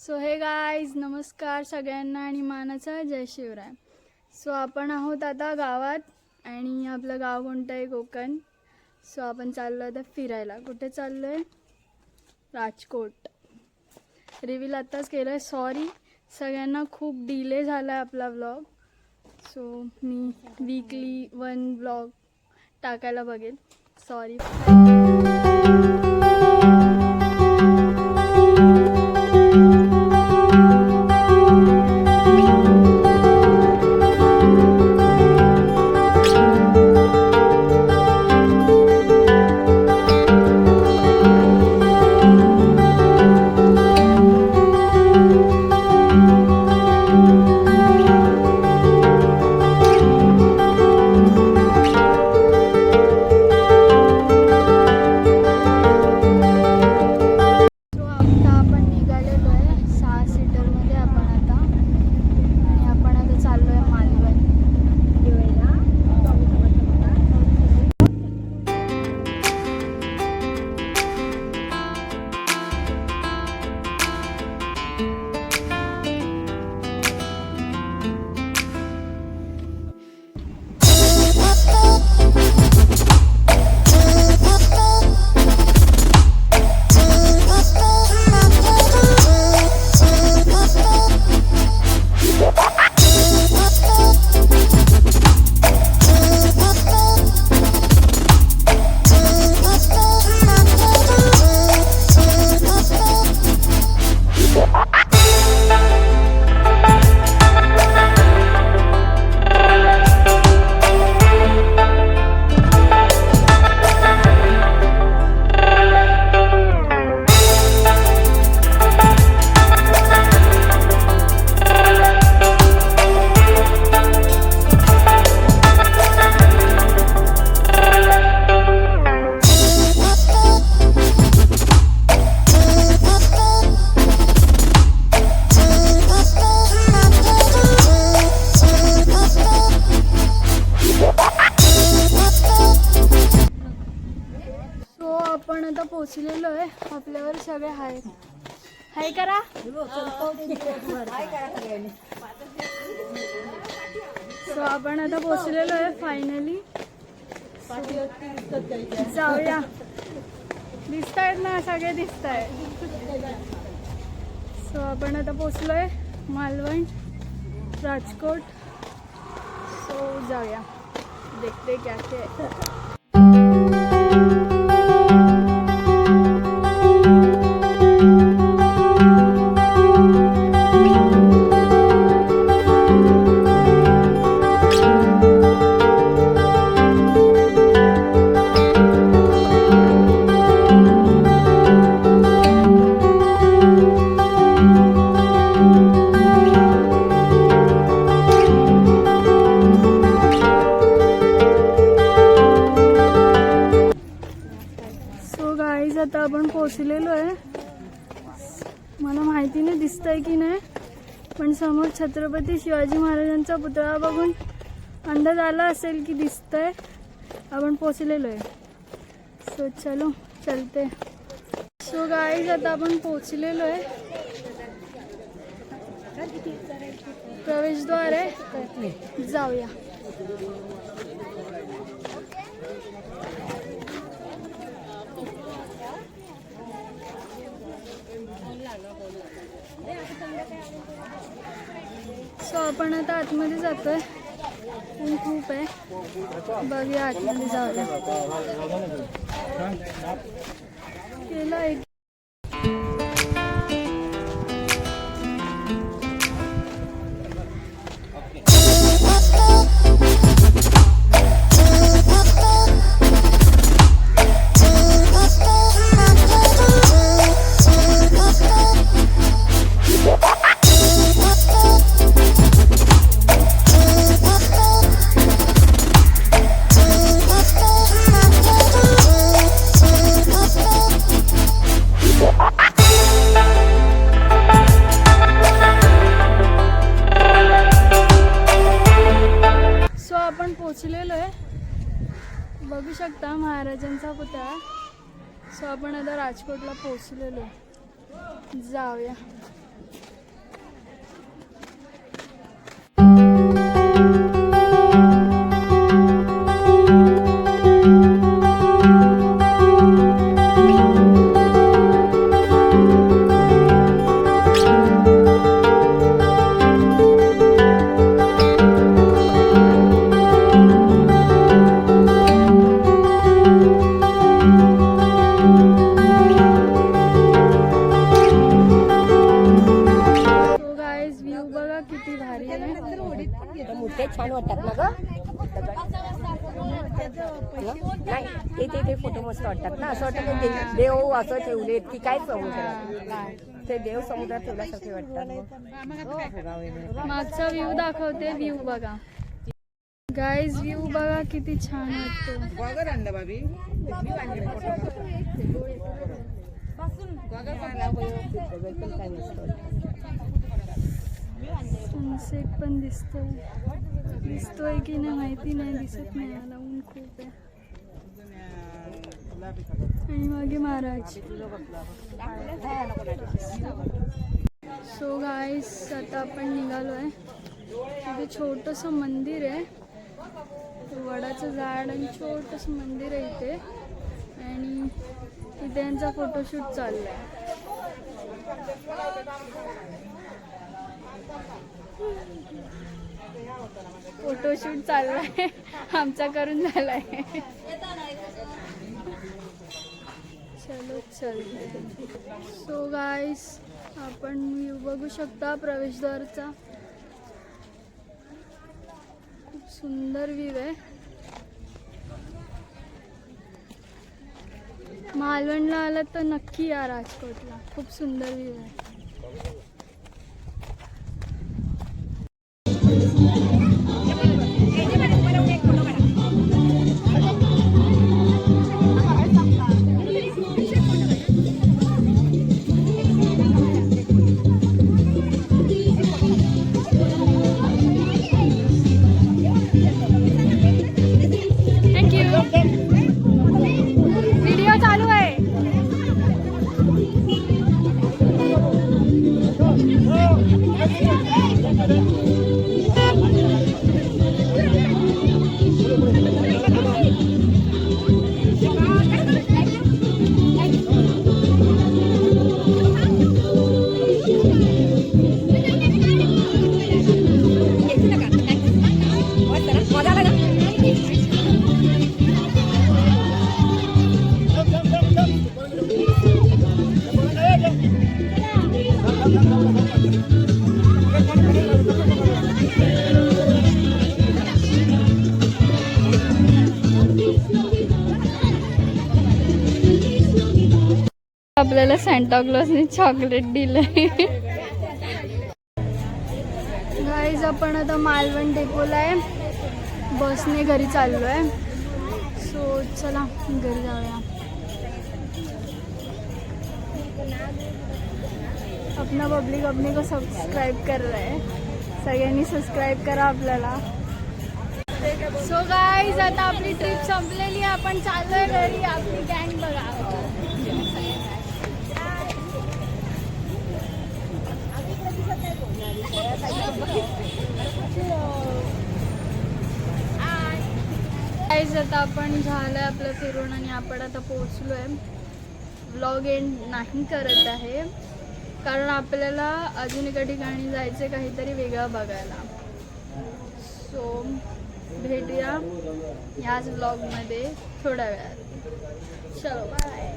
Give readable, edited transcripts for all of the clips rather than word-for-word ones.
So हे guys, नमस्कार सगळ्यांना आणि मानाचा जय शिवराय. सो आपण आहोत आता गावात आणि आपलं गाव कोणतं आहे? कोकण. सो आपण चाललो आता फिरायला. कुठे चाललो आहे? राजकोट. रिव्हील आत्ताच केलं आहे. सॉरी सगळ्यांना, खूप डिले झाला आहे आपला व्लॉग. सो मी वीकली 1 व्लॉग टाकायला बघेल. सॉरी. आपण आता पोचलेलो आहे. आपल्यावर सगळे हाय हाय करा. सो आपण आता पोचलेलो आहे फायनली. जाऊया. दिसत आहेत ना, सगळे दिसत आहेत. सो आपण आता पोचलोय मालवण, राजकोट. सो जाऊया, देखते क्या क्या है. आता आपण पोहोचलेलो आहे. मला माहिती नाही दिसतंय की नाही, पण समोर छत्रपती शिवाजी महाराजांचा पुतळा बघून अंदाज आला असेल की दिसतंय. आपण पोहोचलेलो आहे. सो चलो चलते. सो गाईज, आता आपण पोहोचलेलो आहे. प्रवेशद्वार आहे, जाऊया. सो आपण आता आतमध्ये जातोय. ऊन खूप आहे. बघूया आतमध्ये जाऊया. केला एक पोचलेलो आहे. बघू शकता महाराजांचा पुतळा. सो आपण आता राजकोटला पोचलेलो आहे. जाऊया. ते छान वाटतात ना ग. नाही ते फोटो मस्त वाटतात ना. असं वाटतं की देव असं ठेवलेत की काय समुद्रात. ते देव समुद्रात ठेवल्यासारखे वाटतात. मागचा व्ह्यू दाखवते. व्ह्यू बघा गाईज, व्ह्यू बघा किती छान वाटतो. सनसेट पण दिसतोय की नाही माहिती नाही. दिसत नाही मला, ऊन खूप आहे. आणि मागे महाराज. सो गाईस, आता आपण निघालोय. तिथे छोटंसं मंदिर आहे. वडाचं झाड आणि छोटंसं मंदिर आहे इथे. आणि तिथे यांचा फोटोशूट चाललाय. फोटोशूट चाललाय आमचा करून झालाय. चलो चलते. सो गाईस, आपण व्ह्यू बघू शकता प्रवेशद्वारचा. खूप सुंदर व्ह्यू आहे. मालवणला आलात तर नक्की या राजकोटला. खूप सुंदर व्ह्यू आहे. आपल्याला सॅन्टा क्लॉजने चॉकलेट दिलंय. गाईज, आपण आता मालवण डेपोला आहे. बसने घरी चाललो आहे. सो चला घरी जाऊया. अपना पब्लिक अपने को सब्सक्राइब कर रहा है. सगळ्यांनी सबस्क्राईब करा आपल्याला. सो गाईज, आता आपली ट्रिप संपलेली. आपण चाललोय घरी. आपली गँग बघा. गाईज, आता आपण झालंय आपलं फिरून आणि आपण आता पोहोचलोय. व्लॉग एंड नाही करत आहे कारण आपल्याला अजून एका ठिकाणी जायचं, काहीतरी वेगळं बघायला. सो भेटूया याच व्लॉगमध्ये थोड्या वेळात. चलो बाय.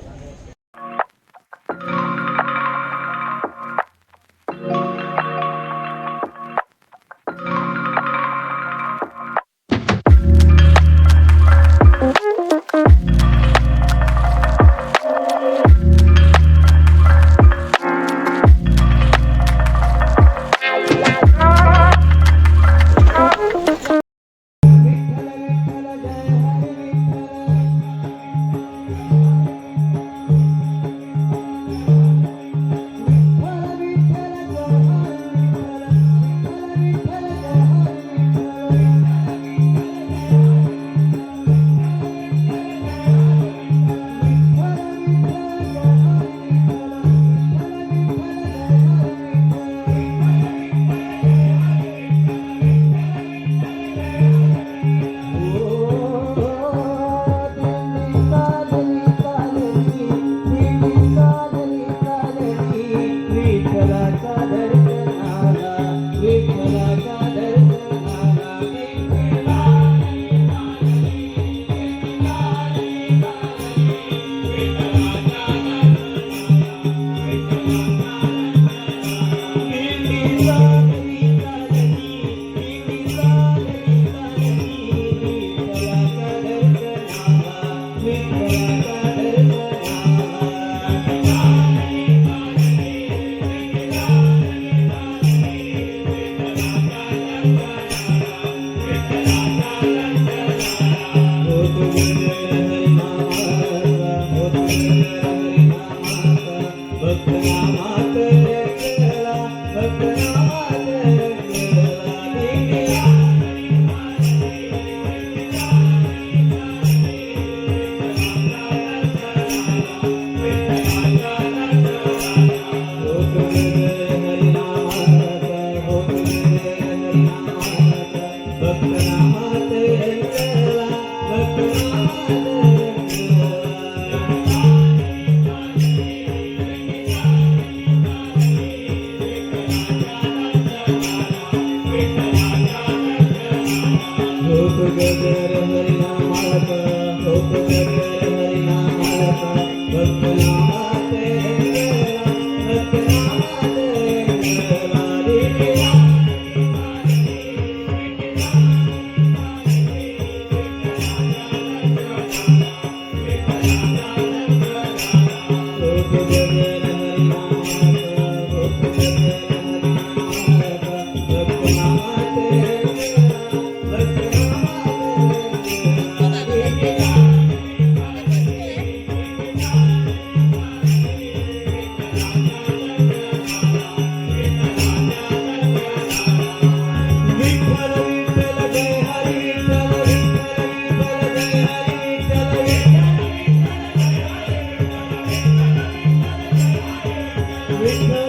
विठ्ठल